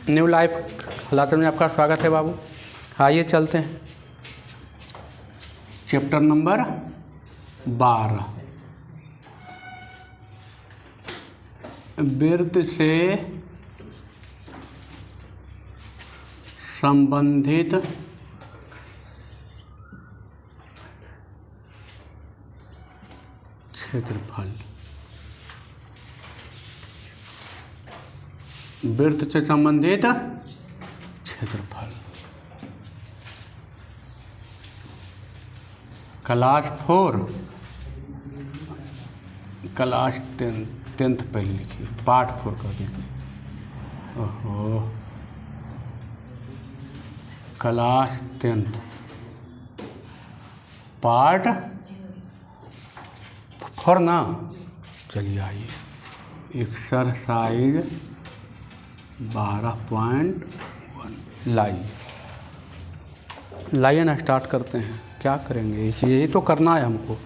New life classes में आपका स्वागत है बाबू। आइए चलते हैं चैप्टर नंबर 12, वृत्त से संबंधित क्षेत्रफल। वृत्त से संबंधित क्षेत्रफल। क्लास 4 क्लास 10th पहले लिखिए, पार्ट 4 कर दीजिए। ओहो, क्लास 10th पार्ट 4 ना। चलिए आइए एक्सरसाइज 12.1 लाइए ना, स्टार्ट करते हैं। क्या करेंगे, यही तो करना है हमको।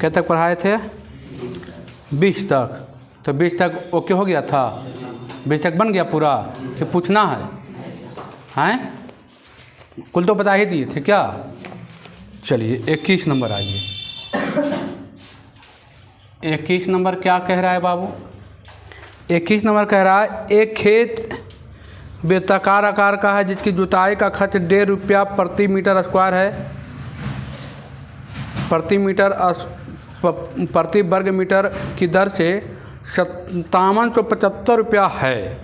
क्या तक पढ़ाए थे? 20 तक। तो 20 तक ओके हो गया था? 20 तक बन गया पूरा? फिर पूछना है कुल तो बता ही दिए थे क्या? चलिए 21 नंबर आइए। 21 नंबर क्या कह रहा है बाबू? 21 नंबर कह रहा है एक खेत वृत्ताकार आकार का है जिसकी जुताई का खर्च 1.5 रुपया प्रति मीटर स्क्वायर है, प्रति वर्ग मीटर की दर से 5775 रुपया है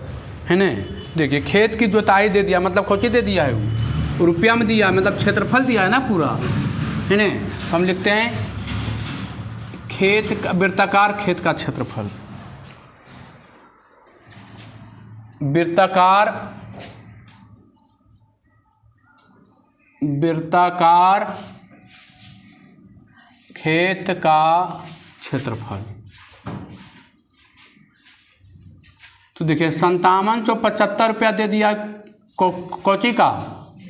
ना। देखिए खेत की जुताई दे दिया, मतलब कौची दे दिया है वो रुपया में दिया, मतलब क्षेत्रफल दिया है ना पूरा, है ना। हम लिखते हैं खेत वृत्ताकार खेत का क्षेत्रफल। वृत्ताकार खेत का क्षेत्रफल। तो देखिए 5775 रुपया दे दिया कोची का,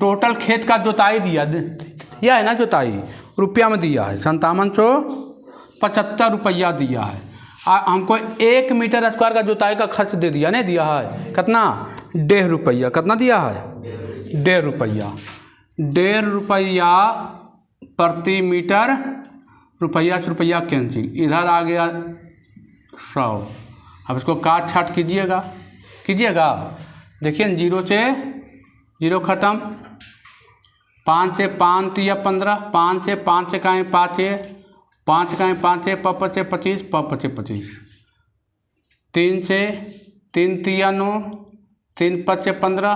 टोटल खेत का जुताई दिया है ना, जुताई रुपया में दिया है 5775 रुपया दिया है। हमको 1 मीटर स्क्वायर का जुताई का खर्च दे दिया, नहीं दिया है कितना? 1.5 रुपया। कितना दिया है? 1.5 रुपया। 1.5 रुपया प्रति मीटर। रुपया से रुपया कैंसिल, इधर आ गया 100। अब इसको काट छाट कीजिएगा। देखिए 0 से 0 ख़त्म, 5 से 5 तिया 15, 5 से 5 का 5 है, 5 का 5 है, 5 से 25, 5 से 25, 3 से 3 तिया 9, 3 5 से 15,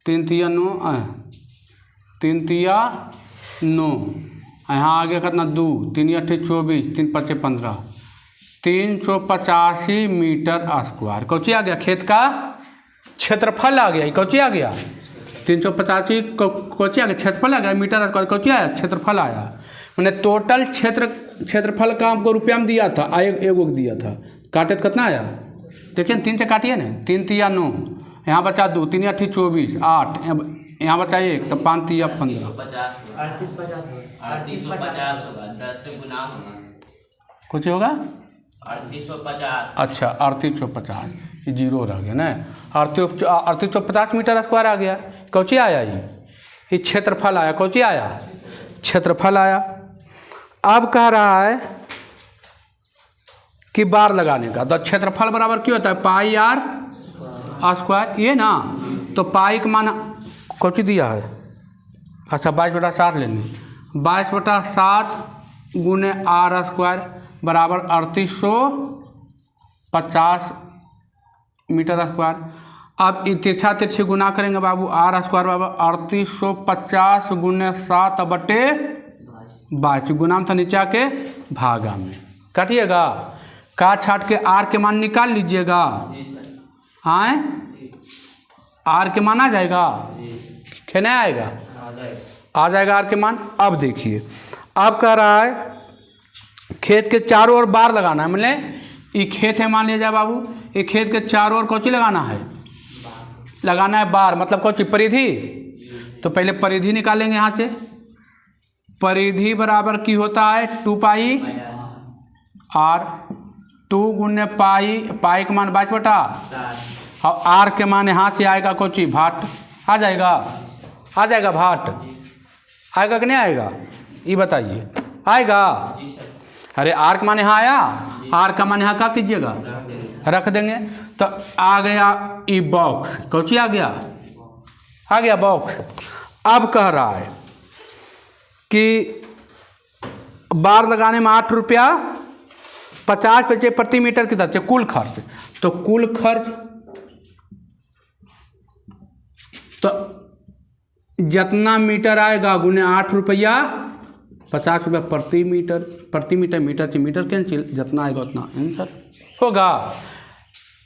3 तिया 9, 3 तिया 9। यहाँ आ गया कितना? 2, 3 8 24, 3 5 15, 385 मीटर स्क्वायर। कौची आ गया? खेत का क्षेत्रफल आ गया। कौची आ गया? 385 कौची आ गया? क्षेत्रफल आ गया। मीटर स्क्वायर कौची आया? क्षेत्रफल आया। मैंने टोटल क्षेत्रफल का हमको रुपया में दिया था, एगो दिया था। काटे तो कितना आया? देखिए 3 से काटिए ना, 3 तिया 9, यहाँ बचा 2, 3 8 24, 8, यहाँ बचा 1, तो 5 तिया 15, 3850 होगा, 10 से गुना होगा। कुछ होगा 3850। अच्छा 3850, ये 0 रह गया ना। 3850 मीटर स्क्वायर आ गया। कौची आया? ये क्षेत्रफल आया। कौची आया? क्षेत्रफल आया। अब कह रहा है कि बार लगाने का, तो क्षेत्रफल बराबर क्या होता है? पाई आर स्क्वायर, ये ना। तो पाई का मान कौची दिया है? अच्छा 22/7 लेने, 22/7 गुने आर स्क्वायर बराबर 3850 मीटर स्क्वायर। अब तिरछा तिरछी गुना करेंगे बाबू, आर स्क्वायर बराबर 3850 गुने 7/22। गुना में था नीचे के भागा में, काटिएगा। काट छाट के आर के मान निकाल लीजिएगा। आर के मान आ जाएगा? नहीं आएगा? आ जाएगा आर के मान। अब देखिए, अब कह रहा है खेत के चारों ओर बार लगाना है। मतलब ये खेत है, मान लिया जाए बाबू, ये खेत के चारों ओर कौची लगाना है? लगाना है बार, मतलब कौची? परिधि। तो पहले परिधि निकालेंगे यहाँ से। परिधि बराबर की होता है 2 पाई आर, 2 गुने पाई, पाई का मान 22/7 और आर के मान यहाँ से आएगा कोची भाट, आ जाएगा भाट, आएगा कि नहीं आएगा ये बताइए, आएगा। जी सर। अरे आर का मान यहाँ आया, आर का मान यहाँ क्या कीजिएगा, रख देंगे। तो आ गया ये बॉक्स, कोची आ गया बॉक्स। अब कह रहा है कि बार लगाने में 8 रुपया 50 पैसे प्रति मीटर की दर से कुल खर्च। तो कुल खर्च तो जितना मीटर आएगा गुने 8 रुपया 50 रुपया प्रति मीटर, मीटर से मीटर कैंसिल, जितना आएगा उतना आंसर होगा।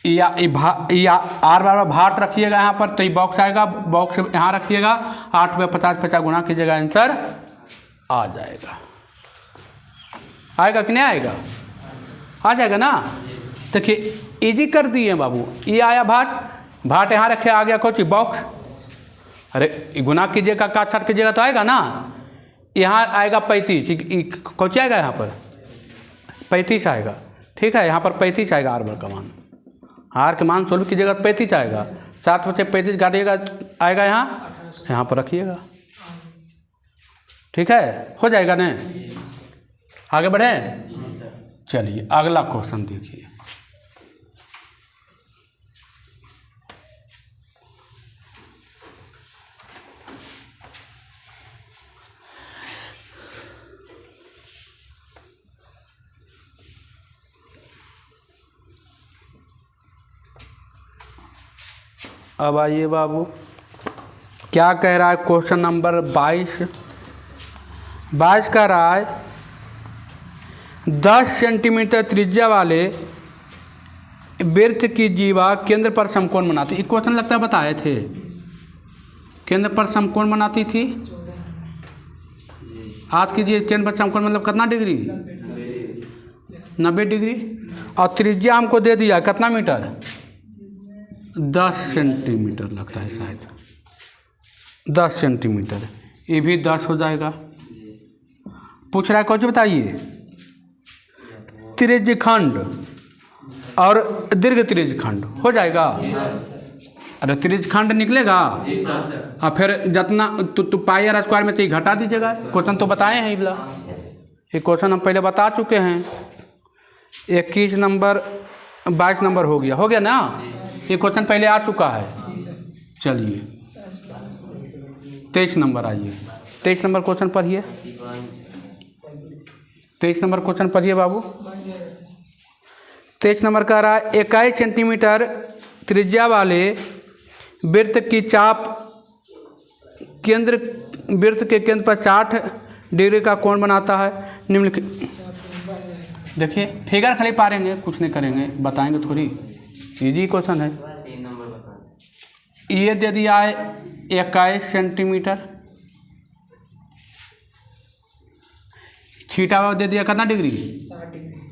या आर बार भाट रखिएगा यहाँ पर, तो ये बॉक्स आएगा, बॉक्स यहाँ रखिएगा, 8 रुपया 50 पैसा गुना कीजिएगा, आंसर आ जाएगा। आएगा कि नहीं आएगा, आ जाएगा ना। देखिए इजी कर दिए बाबू, ये आया भाट यहाँ रखे, आ गया कोची बॉक्स। अरे गुना कीजिएगा का छट कीजिएगा तो आएगा ना। यहाँ आएगा 35, कोची आएगा यहाँ पर 35 आएगा, ठीक है। यहाँ पर 35 आएगा आर बार का मान, आर के मान सोल्व कीजिएगा 35 आएगा। 7 बचे 35 काटिएगा, आएगा यहाँ पर रखिएगा, ठीक है, हो जाएगा ना। आगे बढ़े, चलिए अगला क्वेश्चन देखिए। अब आइए बाबू, क्या कह रहा है क्वेश्चन नंबर 22 कह रहा है 10 सेंटीमीटर त्रिज्या वाले वृत्त की जीवा केंद्र पर समकोण बनाती। एक क्वेश्चन लगता है बताए थे, केंद्र पर समकोण बनाती थी। याद कीजिए, केंद्र पर समकोण मतलब कितना डिग्री, 90 डिग्री। और त्रिज्या हमको दे दिया कितना मीटर, 10 सेंटीमीटर लगता है शायद, 10 सेंटीमीटर। ये भी 10 हो जाएगा। पूछ रहा है कौन सी बताइए, त्रिज्यखंड और दीर्घ त्रिज्यखंड हो जाएगा। अरे त्रिज्यखंड निकलेगा और फिर जितना तो पाई आर स्क्वायर में तो घटा दीजिएगा। क्वेश्चन तो बताए हैं ये क्वेश्चन हम पहले बता चुके हैं। 21 नंबर 22 नंबर हो गया ना। ये क्वेश्चन पहले आ चुका है। चलिए 23 नंबर आइए, 23 नंबर क्वेश्चन पढ़िए, 23 नंबर क्वेश्चन पढ़िए बाबू। 23 नंबर कह रहा है 21 सेंटीमीटर त्रिज्या वाले वृत्त की चाप वृत्त के केंद्र पर 60 डिग्री का कोण बनाता है। निम्नलिखित, देखिए फिगर खाली पारेंगे, कुछ नहीं करेंगे, बताएंगे थोड़ी, इजी क्वेश्चन है। ये दे दिया है 21 सेंटीमीटर, थीटा दे दिया कितना डिग्री,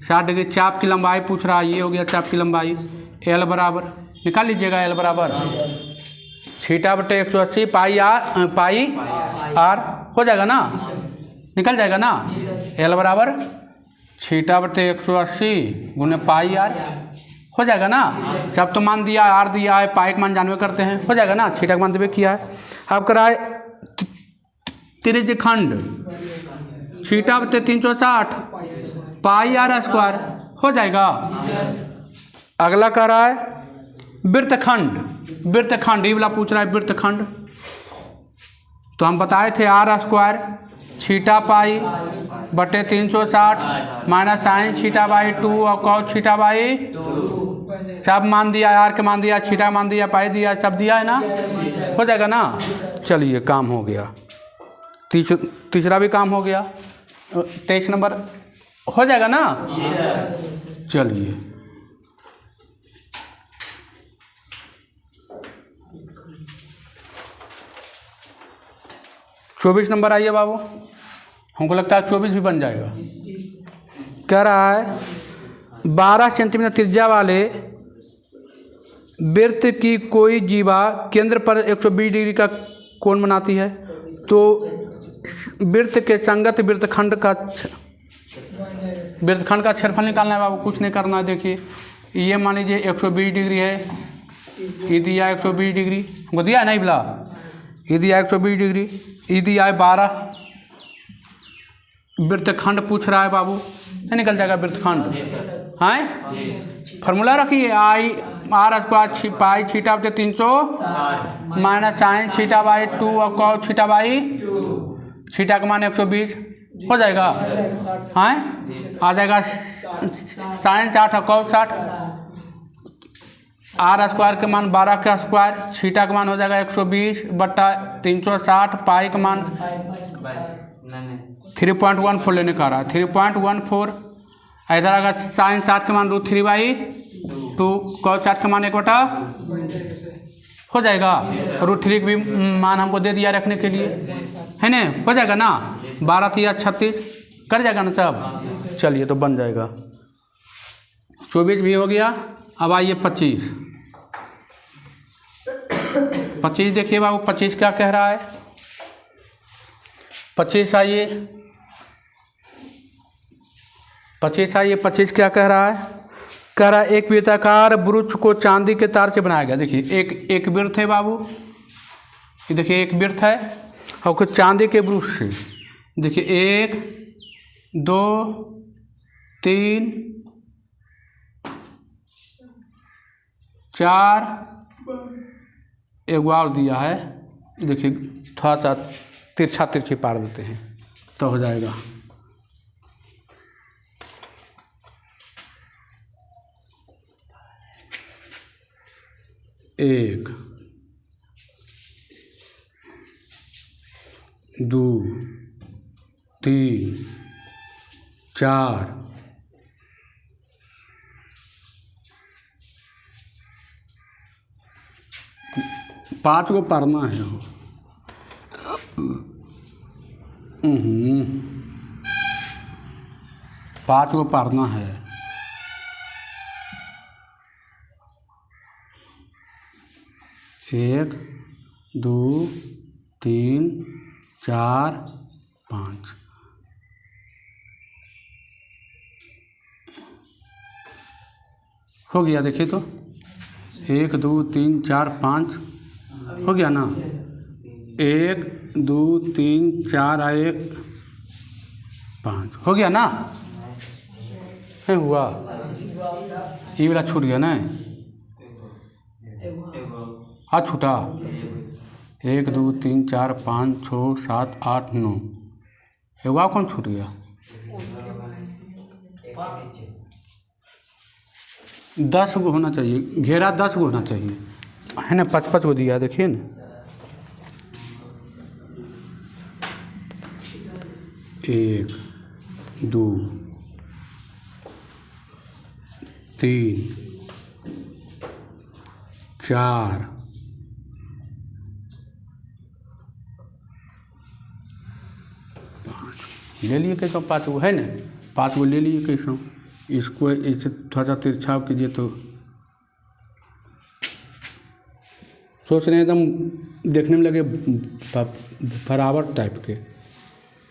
60 डिग्री। चाप की लंबाई पूछ रहा है, ये हो गया चाप की लंबाई। एल बराबर निकाल लीजिएगा, एल बराबर थीटा बटे 180 पाई आर हो जाएगा ना, निकल जाएगा ना। एल बराबर थीटा बटे 180 गुने पाई आर हो जाएगा ना। जब तो मान दिया, आर दिया है, पाई का मान जानवे करते हैं, हो जाएगा ना। थीटा का मान देवे किया है। अब कराए त्रिज्यखंड, थीटा बटे 360 पाई आर स्क्वायर हो जाएगा। अगला कह रहा है वृत्तखंड, ये वाला पूछ रहा है वृत्तखंड। तो हम बताए थे आर स्क्वायर थीटा पाई बटे 360 माइनस साइन थीटा बाई 2 और कॉस थीटा बाई 2। सब मान दिया, आर के मान दिया, थीटा मान दिया, पाई दिया, सब दिया है ना, हो जाएगा ना। चलिए काम हो गया, तीसरा भी काम हो गया। 23 नंबर हो जाएगा ना। चलिए चौबीस नंबर आइए बाबू, हमको लगता है 24 भी बन जाएगा। कह रहा है 12 सेंटीमीटर त्रिज्या वाले वृत्त की कोई जीवा केंद्र पर 120 डिग्री का कोण बनाती है। तो वृत्त के संगत वृत्तखंड का क्षेत्रफल निकालना है बाबू, कुछ नहीं करना है। देखिए ये मान लीजिए 120 डिग्री है, ये दिया 120 डिग्री, हमको दिया है नहीं बोला, ये दिया 120 डिग्री, ये दिया है 12। वृत्तखंड पूछ रहा है बाबू, नहीं निकल जाएगा वृत्तखंड, हैं फार्मूला रखिए, I R square pi theta बटे 300 माइनस साइन थीटा बाई 2 और कॉस थीटा बाई थीटा का मान 120 हो जाएगा, हैं आ जाएगा साइन 60 और कॉस 60। आर स्क्वायर के मान 12 का स्क्वायर, थीटा का मान हो जाएगा 120 बट्टा 360, पाई का मान 3.14 लेने का रहा है, 3.14। इधर अगर साइन 60 के मान √3/2, कॉस 60 का मान 1/, हो जाएगा। √3 भी मान हमको दे दिया रखने के लिए, है ना, हो जाएगा ना। 12 3 36 कर जाएगा ना सब, चलिए तो बन जाएगा। 24 भी हो गया। अब आइए 25 देखिए बाबू, 25 क्या कह रहा है। 25 आइए 25 क्या कह रहा है। कह रहा है एक वृत्ताकार वृक्ष को चांदी के तार से बनाया गया। देखिए एक वृत्त है बाबू, ये देखिए एक वृत्त है और कुछ चांदी के वृक्ष से, देखिए 1 2 3 4, एक और दिया है, देखिए थोड़ा सा तिरछी पार देते हैं तो हो जाएगा। एक 2 3 4 5 को पढ़ना है हो। 5 को पढ़ना है। 1 2 3 4 5 हो गया। देखिए तो 1 2 3 4 5 हो गया ना। 1 2 3 4 1 5 हो गया ना, नहीं हुआ, ये वाला छूट गया ना, हाँ छूटा। 1 2 3 4 5 6 7 8 9, हुआ कौन छूट गया। 10 को होना चाहिए, घेरा 10 को होना चाहिए, है ना। 5 को दिया, देखिए ना। 1 2 3 4 5 ले लिए कैसे, 5 को है ना, 5 को ले लिए कैसे। इसको इसे थोड़ा सा तिरछा कीजिए तो सोच रहे हैं एकदम देखने में लगे बराबर टाइप के,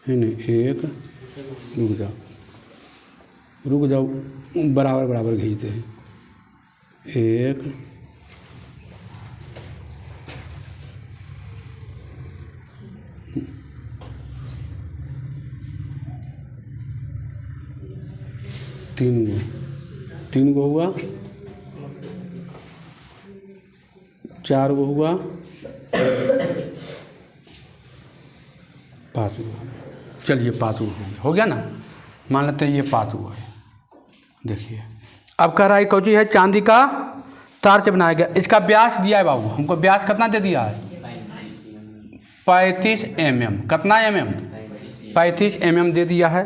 है ना। 1 रुक जाओ बराबर खींचते हैं। 1 3 गो हुआ, 4 गो हुआ, 5 गो। चलिए 5 गो हो गया ना, मान लेते हैं ये 5 गो है। देखिए अब कह रहा है कौची है, चांदी का तार से बनाया गया। इसका व्यास दिया है बाबू, हमको व्यास कितना दे दिया है, 35 mm। कितना mm, 35 mm दे दिया है।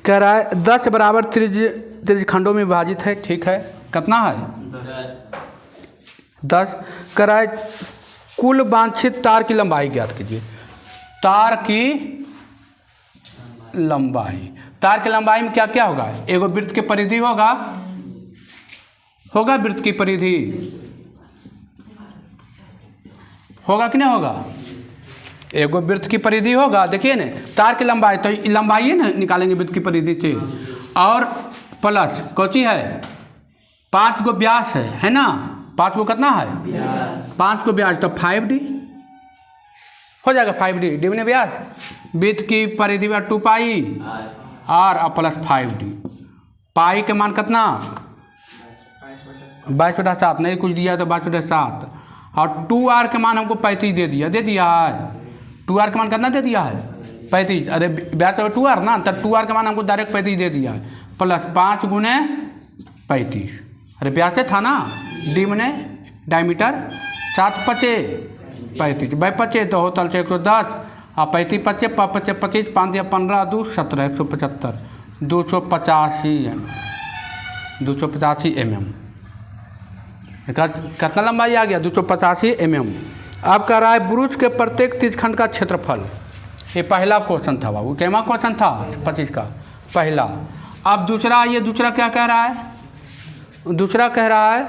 कह रहा है 10 बराबर त्रिज्य खंडों में विभाजित है, ठीक है। कितना है, 10। कह रहा है कुल वांछित तार की लंबाई ज्ञात कीजिए। तार की लंबाई, तार की लंबाई में क्या क्या होगा, एगो वृत्त की परिधि होगा वृत्त की परिधि होगा कि नहीं होगा, एगो वृत्त की परिधि होगा। देखिए ना, तार की लंबाई तो लंबाई है ना, निकालेंगे वृत्त की परिधि से, और प्लस कौची है 5 को व्यास है ना, 5 को कितना है, 5 को व्यास, तो 5d हो जाएगा। 5d डी में व्यास, वृत्त की परिधि 2 पाई आर और प्लस 5d। पाई के मान कितना 22/7, नहीं कुछ दिया तो 22/7, और 2r के मान हमको 35 दे दिया है। 2r के मान कितना दे दिया है 35, अरे व्यास 2r ना, तो 2r के मान हमको डायरेक्ट 35 दे दिया है, प्लस 5 गुने 35, अरे व्यास था ना, डी मने डायमीटर, 7 5 35 बाई 5 तो होता है 110, और 35 5 25 25 5 दिया 15 2 17 175 285 mm। कितना लंबाई आ गया 285 mm। अब कह रहा है ब्रुज के प्रत्येक तीर्थखंड का क्षेत्रफल। ये पहला क्वेश्चन था बाबू, कैमा क्वेश्चन था 25 का पहला। अब दूसरा, ये दूसरा क्या कह रहा है, दूसरा कह रहा है,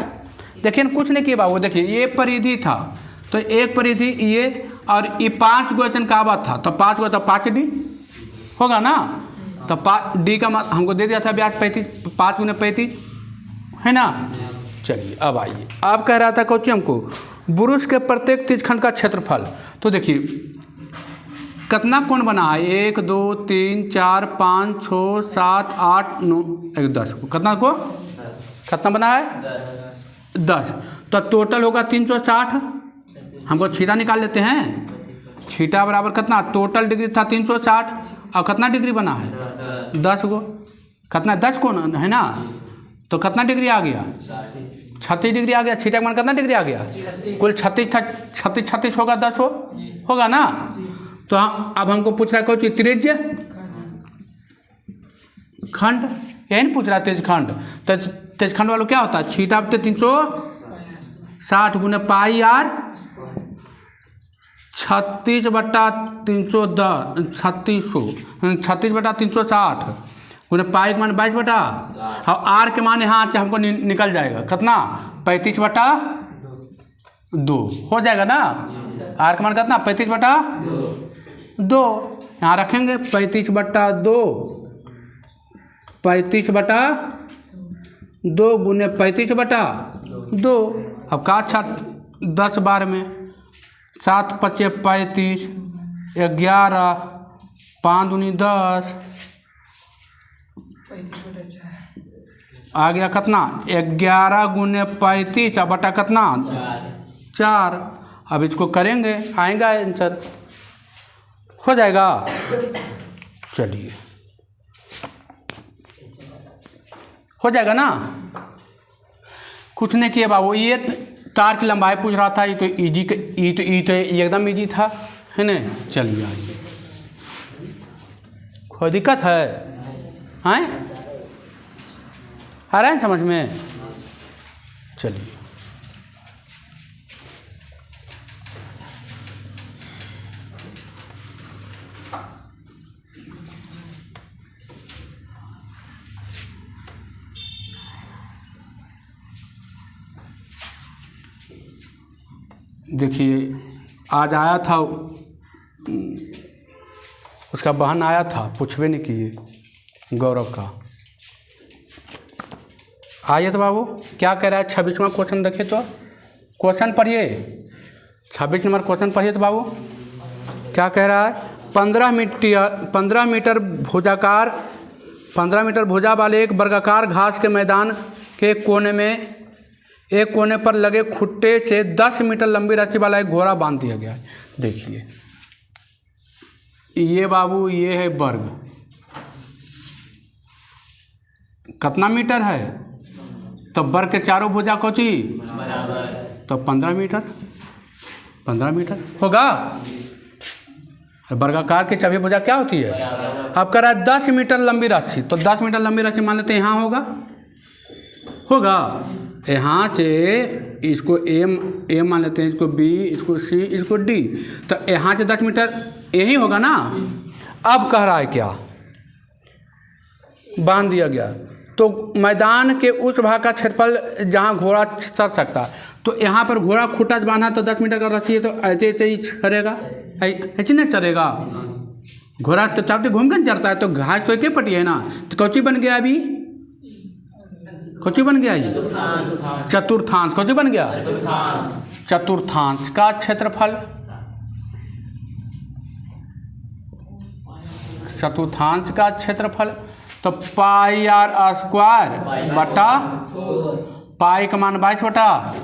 देखिए कुछ नहीं किया बाबू, देखिए ये परिधि था, तो एक परिधि ये, और ये 5 गोचन का बात था, तो 5 को तो 5d होगा ना, तो 5d का हमको दे दिया था व्यास 35, 5 गुने 35 है ना। चलिए अब आइए, अब कह रहा था कोची हमको ब्रुज के प्रत्येक तीर्थखंड का क्षेत्रफल। तो देखिए कितना कोण बना है, 1 2 3 4 5 6 7 8 9 10 को, कितना बना है 10, तो टोटल होगा 360। हमको छीटा निकाल लेते हैं, छीटा बराबर कितना, टोटल डिग्री था 360, और कितना डिग्री बना है 10 को, कितना 10 कोण है ना, तो कितना डिग्री आ गया 36 डिग्री आ गया। छीटा का मान कितना डिग्री आ गया, कुल 36 होगा, 10 होगा ना। तो अब हमको पूछ रहा है कोई त्रिज्य खंड, यही नहीं पूछ रहा तेजखंड, तो तेजखंड वालों क्या होता है, छीटा पे 360 गुने पाई आर 36/360 गुने पाई के मान 22 और आर के मान यहाँ से हमको निकल जाएगा कितना 35/2 हो जाएगा ना। आर का मान कितना 35/2, यहाँ रखेंगे 35/2 गुने 35/2। अब का अच्छा 10 बार में 7 5 35, 11 5 दूनी 10, आ गया कितना 11 गुने 35 और बटा कितना 4। अब इसको करेंगे, आएगा आंसर, हो जाएगा। चलिए हो जाएगा ना, कुछ नहीं किया बाबू। ये तार की लंबाई पूछ रहा था, ये तो इजी, तो एकदम इजी था, है ना। चलिए आइए, कोई दिक्कत है, हैं आ रहा है समझ में। चलिए देखिए, आज आया था उसका बहन आया था, पूछवे नहीं किए गौरव का। आइए तो बाबू क्या कह रहा है, 26वां क्वेश्चन देखिए, तो क्वेश्चन पढ़िए, 26 नंबर क्वेश्चन पढ़िए तो बाबू क्या कह रहा है। 15 मीटर भुजा वाले एक वर्गाकार घास के मैदान के कोने में एक कोने पर लगे खुट्टे से 10 मीटर लंबी रस्सी वाला एक घोड़ा बांध दिया गया है। देखिए ये बाबू, ये है वर्ग, कितना मीटर है, तो वर्ग के चारों भुजा कोची बराबर, तो 15 मीटर होगा। वर्गाकार की सभी भुजा क्या होती है, अब कह रहा है 10 मीटर लंबी रस्सी, तो 10 मीटर लंबी रस्सी मान लेते हैं यहाँ होगा यहाँ से इसको ए मान लेते हैं, इसको बी, इसको सी, इसको डी, तो यहाँ से 10 मीटर यही होगा ना। अब कह रहा है क्या, बांध दिया गया, तो मैदान के उस भाग का क्षेत्रफल जहाँ घोड़ा चढ़ सकता, तो यहाँ पर घोड़ा खुट्टा से बांधा तो 10 मीटर का रस्सी है, तो ऐसे ही चढ़ेगा, ऐसे नहीं चढ़ेगा। घोड़ा तो चावटी घूम कर चढ़ता है, तो घास तो एक पट्टी है ना, तो कौची बन गया अभी कौची बन गया ये? चतुर्थांश। कौची बन गया? चतुर्थांश का क्षेत्रफल। चतुर्थांश का क्षेत्रफल तो पाई आर स्क्वायर बटा पाई का मान 22 बटा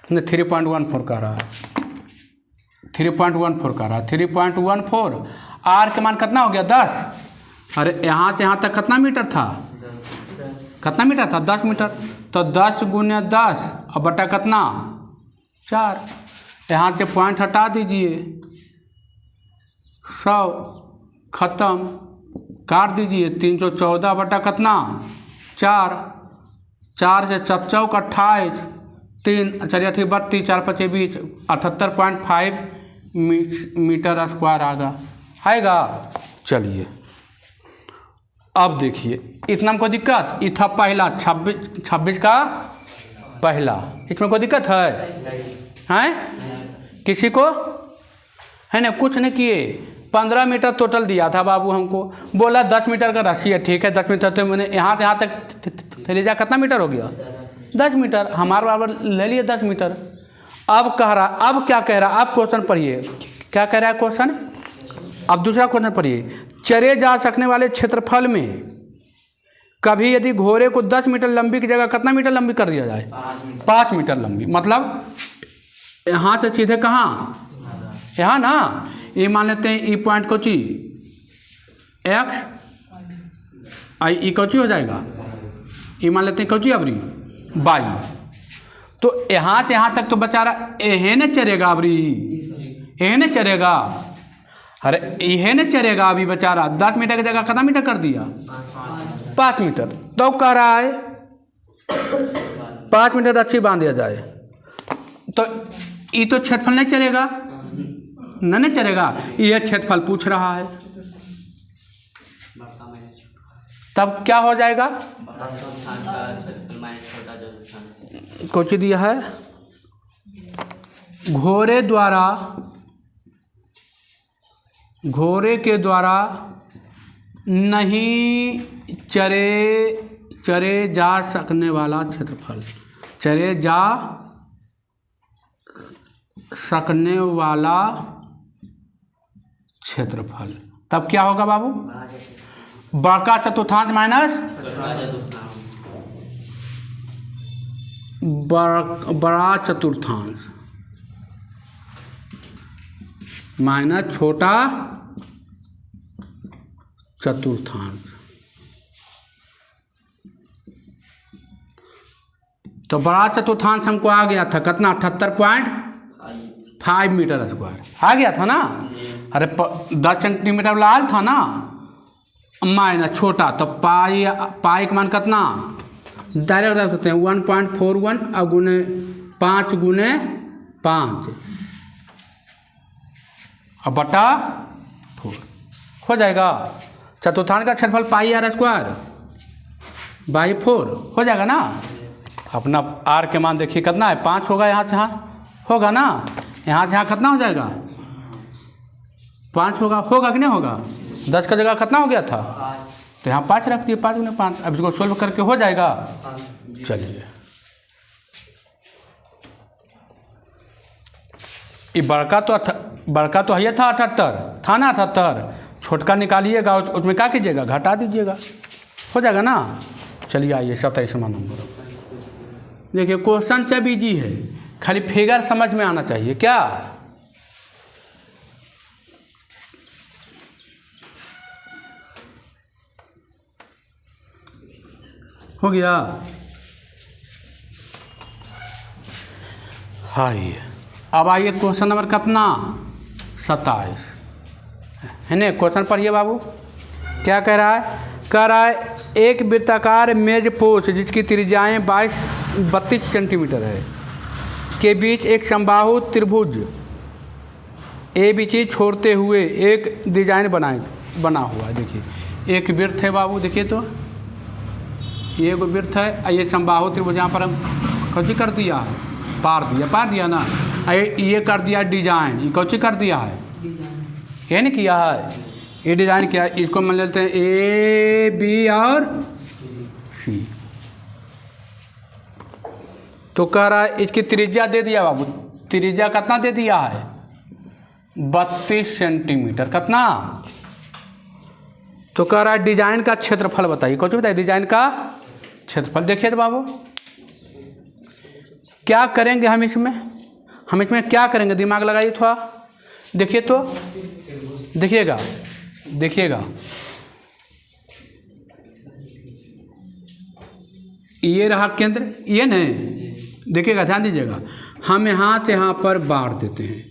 3.14 का रहा है। 3.14 का रहा है। 3.14 आर का मान कितना हो गया? 10। अरे यहाँ से यहाँ तक कितना मीटर था? कितना मीटर था? 10 मीटर। तो 10 गुने 10 और बटा कितना? 4। यहाँ से पॉइंट हटा दीजिए। 100 खत्म, काट दीजिए। 314 बटा कितना? 4। 4 से 4 चौक 28, 3 चलिए ठीक 32, 4 5 20, 78.5 मीटर स्क्वायर आएगा। चलिए अब देखिए इतना में कोई दिक्कत? ये था पहला 26 का पहला। इसमें कोई दिक्कत है? किसी को है ना? कुछ नहीं किए। 15 मीटर टोटल दिया था बाबू हमको, बोला 10 मीटर का राशि है। ठीक है 10 मीटर तो मैंने यहाँ से यहाँ तक ले जा कितना मीटर हो गया? 10 मीटर। हमारे बराबर ले लिए 10 मीटर। अब कह रहा, अब क्या कह रहा? अब क्वेश्चन पढ़िए, क्या कह रहा है क्वेश्चन? अब दूसरा क्वेश्चन पढ़िए। चरे जा सकने वाले क्षेत्रफल में कभी यदि घोड़े को 10 मीटर लंबी की जगह कितना मीटर लंबी कर दिया जाए? 5 मीटर लंबी। मतलब यहाँ से सीधे कहाँ? यहाँ ना। ये मान लेते हैं ई पॉइंट कोची एक्स, आई ई कोची हो जाएगा। ये मान लेते हैं कोची अबरी बाई। तो यहाँ से यहाँ तक तो बेचारा यह न चलेगा अबरी, यह न चलेगा। अरे यह न चलेगा अभी बेचारा। 10 मीटर की जगह कितना मीटर कर दिया? 5 मीटर। तो कह रहा है 5 मीटर रस्सी बांध दिया जाए। तो ये तो क्षेत्रफल नहीं चलेगा, नहीं चलेगा। ये क्षेत्रफल पूछ रहा है। तब क्या हो जाएगा? कुछ दिया है घोड़े के द्वारा नहीं चरे जा सकने वाला क्षेत्रफल। चरे जा सकने वाला क्षेत्रफल। तब क्या होगा बाबू? बड़ा चतुर्थांश माइनस बड़ा चतुर्थांश माइनस छोटा चतुर्थांश। तो बड़ा चतुर्थांश हमको आ गया था कितना? 78.5 मीटर स्क्वायर आ गया था ना। अरे 10 सेंटीमीटर लाल था ना, माइनस छोटा। तो पाई का मान कितना? डायरेक्ट रख सकते हैं 1.41 और गुने 5 गुने 5 और बटा 4 हो जाएगा। चतुर्थांश का क्षेत्रफल पाई आर स्क्वायर बाई 4 हो जाएगा ना। अपना आर के मान देखिए कितना है? 5 होगा। यहाँ से यहाँ होगा ना। यहाँ से यहाँ कितना हो जाएगा? 5 होगा कि नहीं होगा? 10 का जगह कितना हो गया था? तो यहाँ 5 रख दिए। 5 गुने 5। अब इसको सोल्व करके हो जाएगा। चलिए ये बड़का तो है था 78 था ना। 78 छोटका निकालिएगा, उसमें क्या कीजिएगा? घटा दीजिएगा, हो जाएगा ना। चलिए आइए 27वां नंबर। देखिए क्वेश्चन सब इजी है, खाली फिगर समझ में आना चाहिए। क्या हो गया? हाइए अब आइए क्वेश्चन नंबर कितना? 27 है ना। क्वेश्चन पढ़िए बाबू। क्या कह रहा है? कह रहा है एक वृत्ताकार मेज पोस्ट जिसकी त्रिज्याएं 32 सेंटीमीटर है के बीच एक समबाहु त्रिभुज ए बी सी छोड़ते हुए एक डिजाइन बना हुआ है। देखिए एक वृत्त है बाबू, देखिए तो ये एक वृत्त है। ये समबाहु त्रिभुज यहाँ पर हम कौची कर दिया है? पार दिया ना। ये कर दिया डिजाइन। ये कौची कर दिया है? ये नहीं किया है, ये डिजाइन किया है। इसको मान लेते हैं ए बी और सी। तो कह रहा है इसकी त्रिज्या दे दिया बाबू, त्रिज्या कितना दे दिया है 32 सेंटीमीटर। कितना? तो कह रहा है डिजाइन का क्षेत्रफल बताइए। कौन सा बताइए? डिजाइन का क्षेत्रफल। देखिए तो बाबू क्या करेंगे हम इसमें क्या करेंगे, दिमाग लगाइए थोड़ा। देखिए तो, देखिएगा ये रहा केंद्र, ये नहीं, देखिएगा ध्यान दीजिएगा। हम यहाँ से यहाँ पर बाढ़ देते हैं,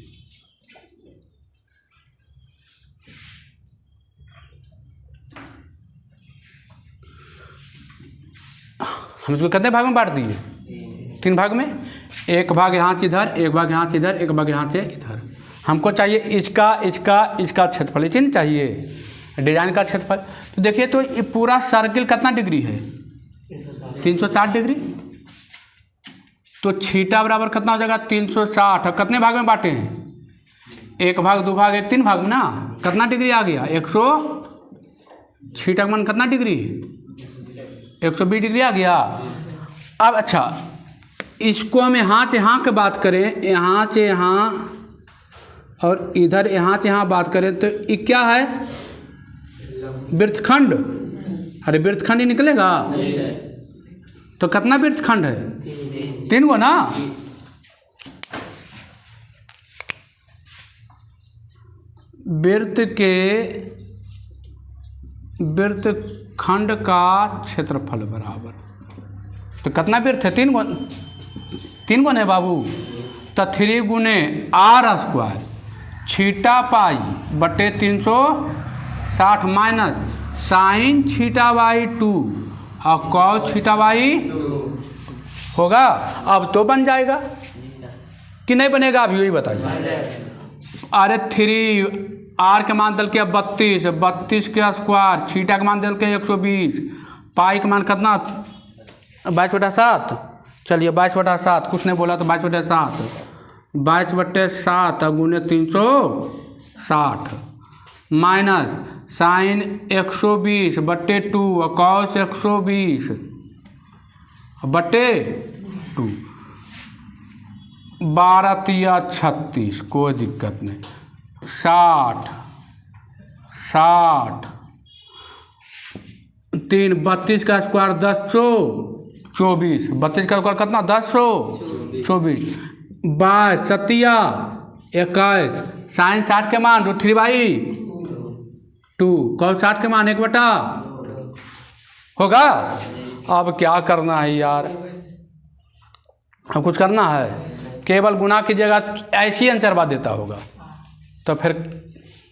हम इसको कितने भाग में बांट दिए? 3 भाग में। एक भाग यहाँ से इधर, एक भाग यहाँ से इधर, एक भाग यहाँ से इधर। हमको चाहिए इसका क्षेत्रफल, इतनी चाहिए डिजाइन का क्षेत्रफल। तो देखिए तो ये पूरा सर्किल कितना डिग्री है 360 डिग्री। तो छीटा बराबर कितना हो जाएगा 360। और कितने भाग में बांटे हैं? 1 भाग 2 भाग 1 3 भाग में ना। कितना डिग्री आ गया 100। छीटा का मान कितना डिग्री 120 डिग्री आ गया। अब अच्छा इसको हम यहाँ से यहाँ की बात करें, यहाँ से यहाँ और इधर यहाँ से यहाँ बात करें तो ये क्या है वृत्तखंड। अरे वृत्तखंड ही निकलेगा। तो कितना वृत्तखंड है 3 गो ना। वृत्तखंड का क्षेत्रफल बराबर, तो कितना वृत्त है 3 गुना है बाबू। तो 3 गुने r² छीटा पाई बटे 360 माइनस साइन छीटा बाई 2 और कॉस छीटा बाई होगा। अब तो बन जाएगा कि नहीं बनेगा? अभी यही बताइए। अरे 3 r के मान दल के 32 के स्क्वायर, छीटा के मान दल के 120, पाई के मान कितना 22/7। चलिए 22/7, कुछ नहीं बोला तो 22/7, 22/7 गुने 360 माइनस साइन 120 बटे 2 और कॉस 120 बटे 2। 12 तिया 36, कोई दिक्कत नहीं। 60 3 32 का स्क्वायर 10/24, 32 का स्क्वायर कितना 10/24, 22 सतिया 21, साइन 60 के मान √3/2, कॉस 60 के मान 1/, होगा। अब क्या करना है यार, अब कुछ करना है, केवल गुना की जगह ऐसी आंसर बात देता होगा तो फिर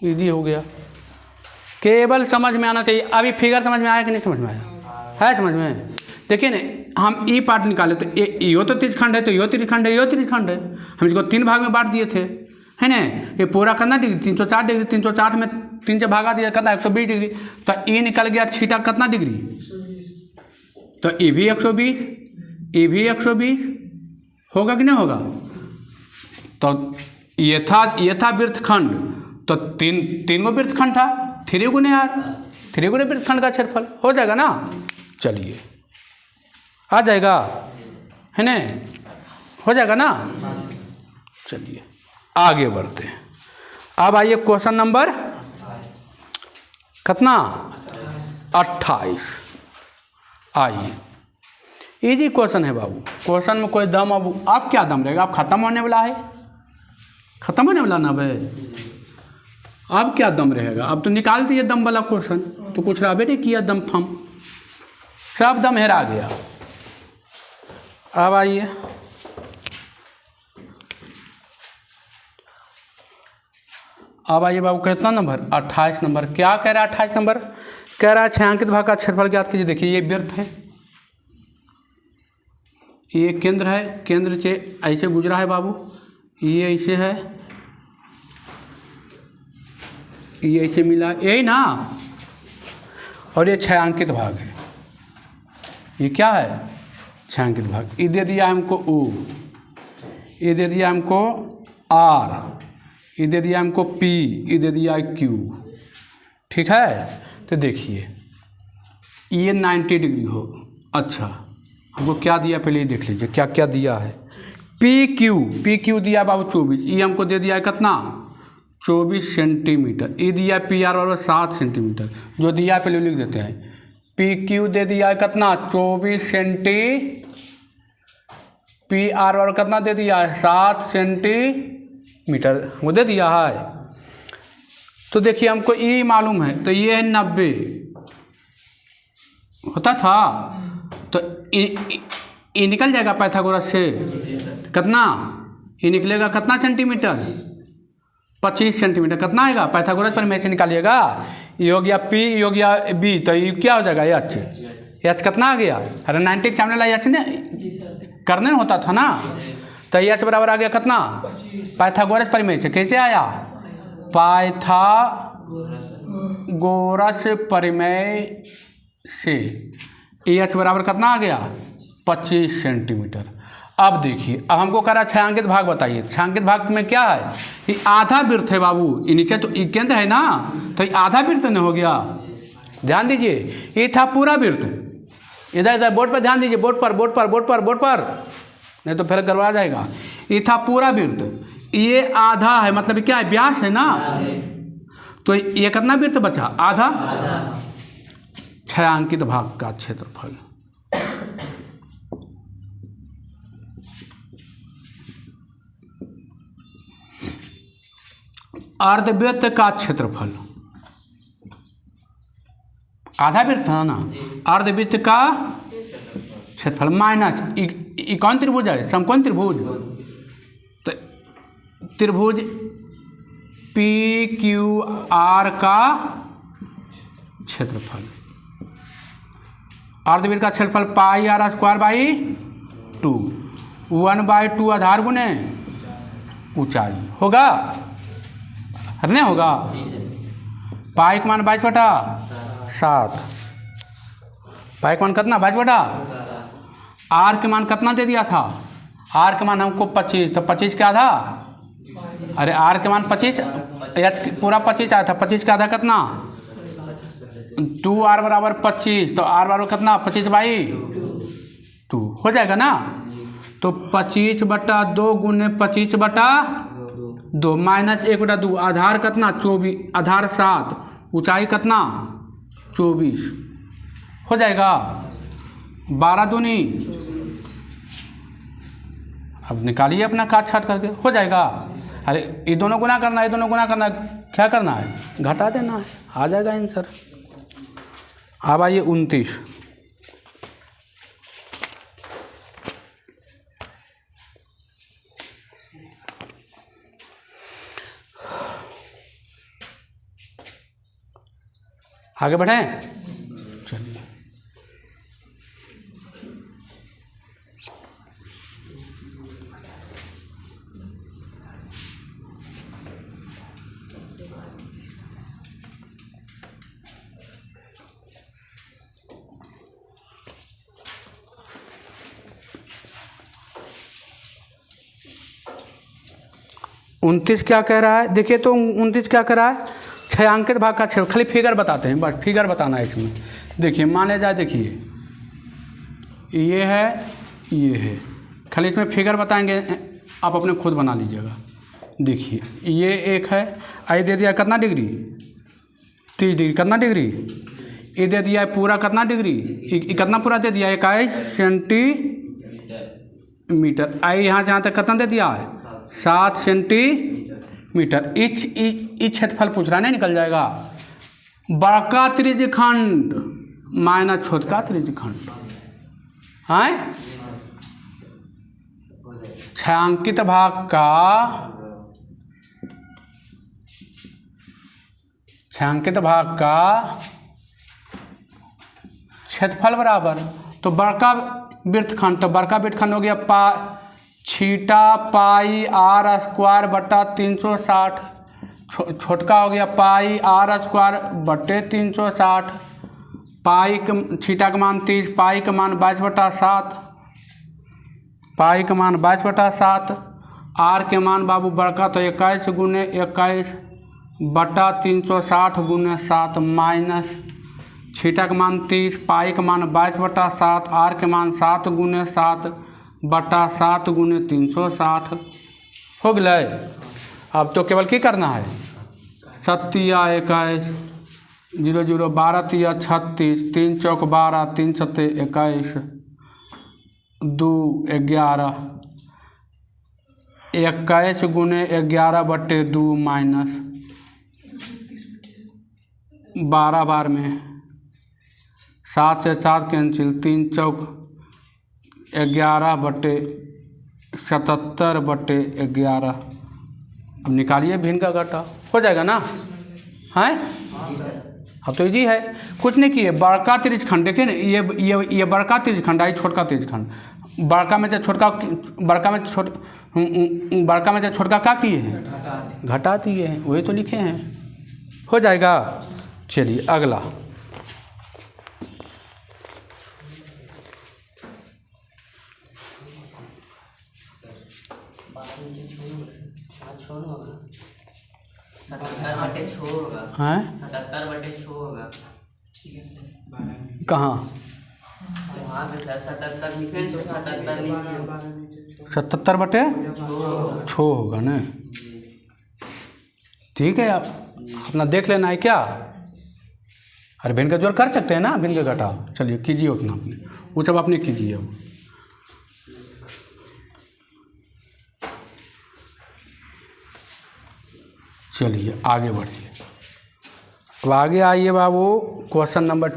इजी हो गया। केवल समझ में आना चाहिए। अभी फिगर समझ में आया कि नहीं समझ में आया? है समझ में? देखिए ना हम ई पार्ट निकाले तो यो तो त्रिखंड है, तो यो त्रिखंड है, यो त्रिखंड है। हम इसको 3 भाग में बांट दिए थे, है ना। ये पूरा कितना डिग्री 360 डिग्री, 360 में 3 से भागा दिया कितना 120 डिग्री। तो ई निकल गया छीटा कितना डिग्री, तो ये भी 120, ये भी 120 होगा कि नहीं होगा? तो ये था वृत्तखंड, तो 3 गो वृत्तखंड था, 3 गुने r, 3 गुने वृत्तखंड का क्षेत्रफल हो जाएगा ना। चलिए आ जाएगा, है ना, हो जाएगा ना। चलिए आगे बढ़ते हैं। अब आइए क्वेश्चन नंबर कितना 28। आइए इजी क्वेश्चन है बाबू। क्वेश्चन में कोई दम, अब क्या दम रहेगा? अब खत्म होने वाला है, खत्म होने वाला ना भाई। अब क्या दम रहेगा? अब तो निकाल दिए दम वाला क्वेश्चन, तो कुछ रहा नहीं किया दम फम, सब दम हेरा गया। अब आइए बाबू कितना नंबर 28 नंबर। क्या कह रहा है 28 नंबर? कह रहा है छायांकित भाग का क्षेत्रफल ज्ञात कीजिए। देखिए ये वृत्त है, ये केंद्र है, केंद्र से ऐसे गुजरा है बाबू, ये ऐसे है, ये ऐसे मिला, यही ना। और ये छायांकित भाग है, ये क्या है छायांकित भाग। ये दे दिया हमको O, ये दे दिया हमको R, ये दे दिया हमको P, ये दे दिया Q, ठीक है। तो देखिए ये 90 डिग्री हो, अच्छा, हमको क्या दिया पहले ये देख लीजिए क्या क्या दिया है। पी क्यू दिया बाबू 24, ये हमको दे दिया है कितना 24 सेंटीमीटर। ये दिया पी आर बराबर 7 सेंटीमीटर, जो दिया है पहले लिख देते हैं। पी क्यू दे दिया है कितना 24 सेंटी, पी आर बराबर कितना दे दिया है 7 सेंटीमीटर हमको दे दिया है। तो देखिए हमको ई मालूम है, तो ये है 90 होता था, तो ये निकल जाएगा पाइथागोरस से कितना, ये निकलेगा कितना सेंटीमीटर 25 सेंटीमीटर। कितना आएगा पाइथागोरस पर में से निकालिएगा, ये हो गया पी, ये हो गया बी, तो ये क्या हो जाएगा एच कितना आ गया, अरे 90 सामने ला एच ने करने होता था ना, तो एच बराबर आ गया कितना पाइथागोरस पर में से कैसे आया, पाइथागोरस परिमेय से एच बराबर कितना आ गया 25 सेंटीमीटर। अब देखिए, अब हमको कह रहा है छायांकित भाग बताइए। छायांकित भाग में क्या है, ये आधा वृत्त है बाबू, ये नीचे तो ये केंद्र है ना, तो ये आधा वृत्त नहीं हो गया। ध्यान दीजिए, ये था पूरा वृत्त, इधर इधर बोर्ड पर ध्यान दीजिए, बोर्ड पर नहीं तो फिर गड़बड़ा जाएगा। ये था पूरा वृत्त, ये आधा है, मतलब क्या है व्यास है ना, तो ये कितना वृत्त बचा आधा। छायांकित भाग का क्षेत्रफल अर्धवृत्त का क्षेत्रफल, आधा वृत्त था ना, अर्धवृत्त का क्षेत्रफल माइनस कौन त्रिभुज है, समकोण त्रिभुज, तो त्रिभुज पी क्यू आर का क्षेत्रफल, अर्धवृत्त का क्षेत्रफल पाई आर स्क्वायर बाई 2, 1/2 आधार गुने ऊंचाई होगा, नहीं होगा। पाई का मान 22/7, पाई का मान कितना 22/, आर के मान कितना दे दिया था, आर के मान हमको 25, तो 25 का आधा, अरे आर के मान 25, पूरा 25 आया था, 25 का आधा कितना 2r बराबर 25, तो r बराबर कितना 25/2 हो जाएगा ना, तो 25/2 गुने 25/2 माइनस 1/2, आधार कितना 24, आधार 7, ऊंचाई कितना 24 हो जाएगा, 12 दूनी, अब निकालिए अपना काट छाट करके हो जाएगा। अरे ये दोनों गुना करना है, ये दोनों गुना करना है, क्या करना है घटा देना है, आ जाएगा आंसर। अब आइए 29, आगे बढ़ें, चलिए। उनतीस क्या कह रहा है, देखिए तो 29 क्या कह रहा है, छायांकित भाग का क्षेत्र, खाली फिगर बताते हैं, बस फिगर बताना है इसमें। देखिए माने जाए, देखिए ये है, खाली इसमें फिगर बताएंगे, आप अपने खुद बना लीजिएगा। देखिए ये एक है, आई दे दिया कितना डिग्री 30 डिग्री, कितना डिग्री ये दे दिया है पूरा कितना डिग्री, कितना पूरा दे दिया 21 सेंटीमीटर। आई यहाँ जहाँ तक कितना दे दिया है 7 सेंटीमीटर। इस क्षेत्रफल पूछ रहा, नहीं निकल जाएगा। बड़का त्रिज्यखंड माइनस छोटका त्रिज्यखंड, है छायांकित भाग का क्षेत्रफल बराबर, तो बड़का वृत्तखंड, तो बड़का वृत्तखंड हो गया छीटा पाई आर स्क्वायर बटा 360, छोटका हो गया पाई आर स्क्वायर बटे 360, पाई छीटा का मान 30, पाई का मान 22/7, पाई का मान 22/7, आर के मान बाबू बड़का तो 21 गुने 21 बटा 360 गुने 7 माइनस थीटा का मान 30, पाई का मान 22/7, आर के मान 7 गुने 7/7 गुने 360 हो गए। अब तो केवल की करना है 7 21 0 0 12 36 3 चौक 12 3 7 21 2 11 21 गुने 11/2 माइनस 12 बार में 7 से 7 कैंसिल 3 चौक 11/77/11। अब निकालिए भिन्न का घटा हो जाएगा ना है। अब तो इजी है, कुछ नहीं किए बड़का त्रिज्यखंड देखिए ना, ये बड़का त्रिज्यखंड आई छोटका त्रिज्यखंड, बड़का में से छोटका क्या किए हैं घटा दिए हैं, वही तो लिखे हैं हो जाएगा। चलिए अगला हैं 77/6 होगा। कहाँ 77 लिखे 77 लीजिए 77/6 होगा ना। ठीक है, आप अपना देख लेना है क्या। अरे भिन्न का जोड़ कर सकते हैं ना, भिन्न का घटा। चलिए कीजिए उतना अपने, वो सब अपने कीजिए। अब चलिए आगे बढ़िए। अब आगे आइए बाबू, क्वेश्चन नंबर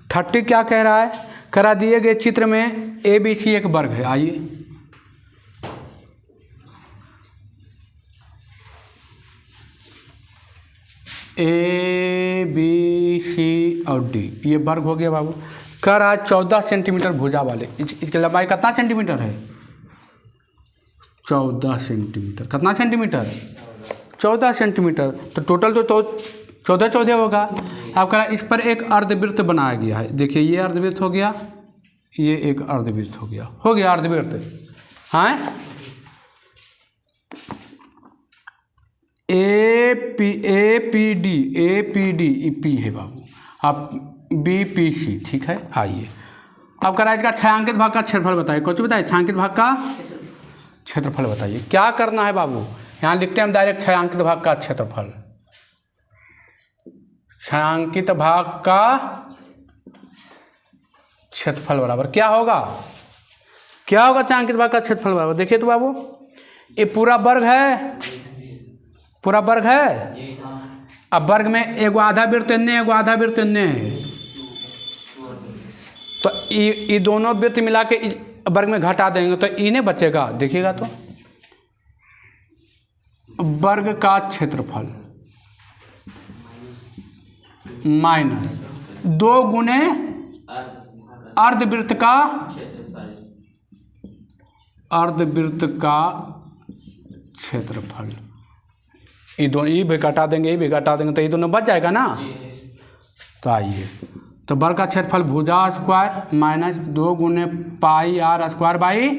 30 क्या कह रहा है। करा दिए गए चित्र में ABC एक वर्ग है। आइए ABC और D ये वर्ग हो गया बाबू। कर आज 14 सेंटीमीटर भुजा वाले, इसकी लंबाई कितना सेंटीमीटर है 14 सेंटीमीटर। कितना सेंटीमीटर 14 सेंटीमीटर। तो टोटल तो 14 होगा। अब करा इस पर एक अर्धवृत्त बनाया गया है। देखिए ये अर्धवृत्त हो गया, ये एक अर्धवृत्त हो गया अर्धवृत्त। हाँ APD P है बाबू, अब BPC ठीक है। आइए अब करा इसका छायांकित भाग का क्षेत्रफल बताइए। कुछ बताइए छायांकित भाग का क्षेत्रफल बताइए। क्या करना है बाबू, यहाँ लिखते हैं हम डायरेक्ट छायांकित भाग का क्षेत्रफल। छायांकित भाग का क्षेत्रफल बराबर क्या होगा छायांकित भाग का क्षेत्रफल बराबर। देखिए तो बाबू ये पूरा वर्ग है, अब वर्ग में एगो आधा वृत्त इन्ने है, तो ये दोनों वृत्त मिला के वर्ग में घटा देंगे तो इन्हें बचेगा। देखिएगा तो वर्ग का क्षेत्रफल माइनस 2 गुने अर्धवृत्त का क्षेत्रफल। ये भी घटा देंगे तो ये दोनों बच जाएगा ना। तो आइए तो वर्ग का क्षेत्रफल भुजा स्क्वायर माइनस 2 गुने पाई आर स्क्वायर बाई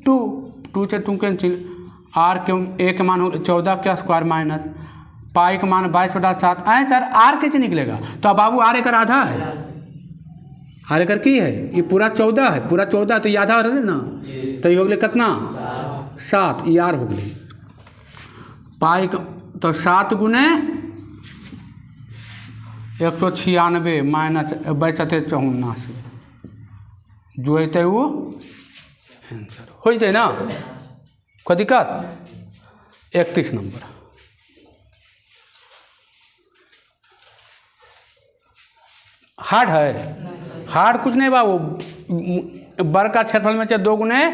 2 से 2 कैंसिल। आर के ए के मान हो 14 का स्क्वायर माइनस पाई का मान 22/7। आए सर आर कैसे निकलेगा। तो अब बाबू आर एकर आधा है, आर एकर की है ये पूरा 14 है, तो ये आधा है ना। तो ये हो गया कितना 7, ये आर हो गई। पाई तो 7 गुने 196 माइनस 72 जो है वो आंसर हो जाए ना। कोई दिक्कत 31 नंबर। हार्ड है, हार्ड कुछ नहीं बाबू। वर्ग का क्षेत्रफल में 2 गुने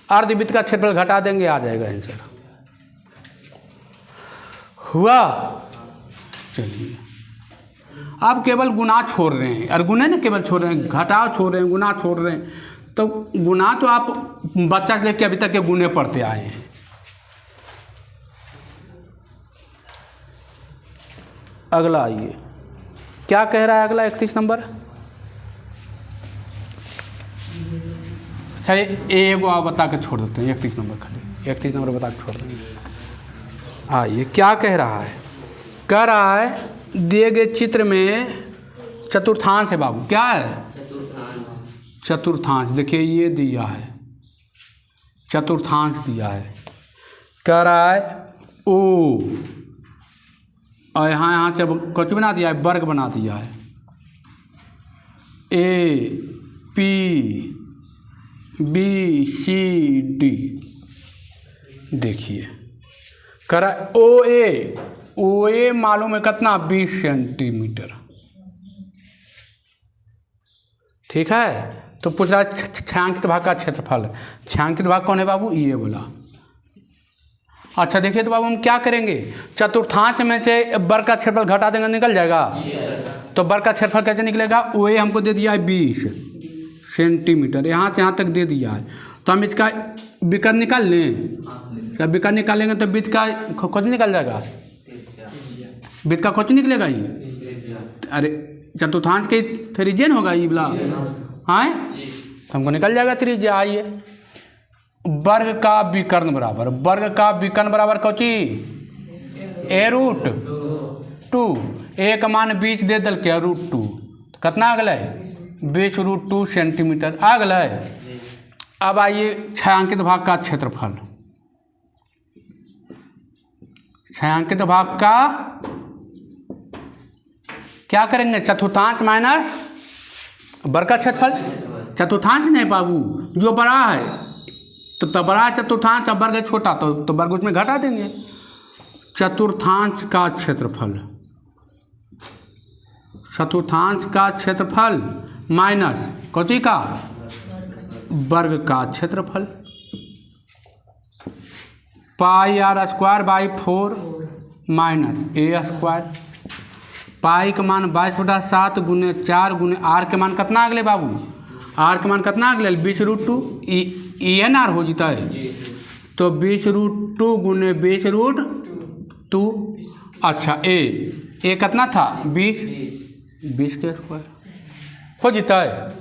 अर्धवृत्त का क्षेत्रफल घटा देंगे, आ जाएगा आंसर। हुआ। चलिए आप केवल गुना छोड़ रहे हैं, और गुने ना केवल छोड़ रहे हैं, घटाव छोड़ रहे हैं, गुना छोड़ रहे हैं। तो गुना तो आप बच्चा से लेकर अभी तक के गुने पढ़ते आए हैं। अगला आइए क्या कह रहा है अगला 31 नंबर। चलिए एगो आप बता के छोड़ देते हैं 31 नंबर, खाली 31 नंबर बता के छोड़ देंगे। आइए क्या कह रहा है। कह रहा है दिए गए चित्र में चतुर्थांश है बाबू, क्या है? चतुर्थांश। चतुर्थांश। देखिए ये दिया है, चतुर्थांश दिया है, कह रहा है ओ, और यहाँ से कुछ बना दिया है, वर्ग बना दिया है, A P B C D. देखिए कह रहा है ओ ए मालूम है कितना? 20 सेंटीमीटर। ठीक है, तो पूछ रहा है छायांकित भाग का क्षेत्रफल। छायांकित भाग कौन है बाबू? ये बोला। अच्छा देखिए तो बाबू हम क्या करेंगे, चतुर्थांश में से वर्ग का क्षेत्रफल घटा देंगे, निकल जाएगा। तो वर्ग का क्षेत्रफल कैसे निकलेगा? ओ ए हमको दे दिया है 20 सेंटीमीटर, यहाँ से यहाँ तक दे दिया है, तो हम इसका विकर्ण निकाल लें। जब विकर्ण निकालेंगे तो बीच का कुछ निकल जाएगा, बीच का कुछ निकलेगा ये। अरे चतुर्थांश के त्रिज्या होगा ये वाला, हाँ तो हमको निकल जाएगा त्रिज्या। आइए, वर्ग का विकर्ण बराबर, वर्ग का विकर्ण बराबर कौची? a√2। ए का मान 20 दे दल के √2, कितना आ गया? 20√2 सेंटीमीटर आ गया। अब आइए छायांकित भाग का क्षेत्रफल। छायांकित भाग का क्या करेंगे? चतुर्थांश माइनस वर्ग का क्षेत्रफल। चतुर्थांश नहीं बाबू, जो बड़ा है तो बड़ा चतुर्थांश, अब वर्ग छोटा तो वर्ग उसमें घटा देंगे। चतुर्थांश का क्षेत्रफल, चतुर्थांश का क्षेत्रफल माइनस कौची का? वर्ग का क्षेत्रफल। πr²/4 minus a²। पाई का मान 22/7 गुने 4 गुने आर के मान कितना आ गए बाबू? आर के मान कितना आ गया? 20√2। एन आर हो जाता है, तो 20√2 गुने 20√2। अच्छा ए कितना था? 20 के स्क्वायर हो जाता है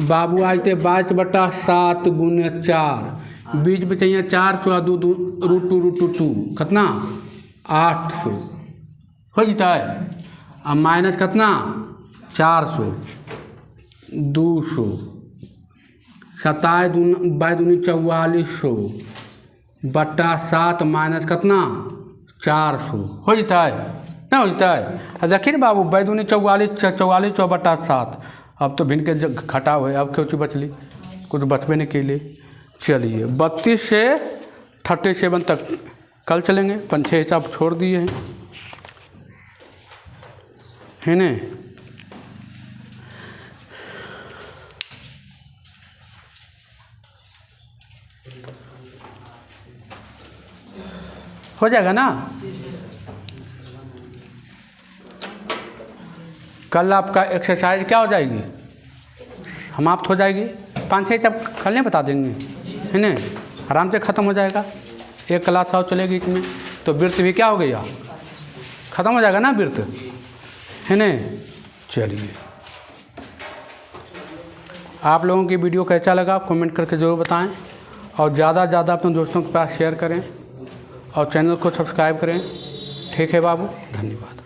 बाबू। आज थे 22/7 गुने 4, 20 बचाइए 4 √2 कितना? 800 हो जाता है। अब माइनस कितना? 400, 200, 27×2 4400 माइनस कितना? 400 हो जाता है, नहीं हो जाता है? देखिए ना बाबू, 44/7। अब तो भिन्न के घटा हुए, अब क्यों बचली? कुछ बचबे नहीं के लिए। चलिए 32 से 37 तक कल चलेंगे, 5-6 हिसाब छोड़ दिए हैं, है ना? हो जाएगा ना? कल आपका एक्सरसाइज क्या हो जाएगी? समाप्त हो जाएगी। 5-6 जब कल नहीं बता देंगे, है ना? आराम से ख़त्म हो जाएगा। एक क्लास और चलेगी इसमें, तो वृत्त भी क्या हो गया? ख़त्म हो जाएगा ना वृत्त, है ना? चलिए, आप लोगों की वीडियो कैसा लगा कमेंट करके ज़रूर बताएं, और ज़्यादा से ज़्यादा अपने दोस्तों के पास शेयर करें, और चैनल को सब्सक्राइब करें। ठीक है बाबू, धन्यवाद।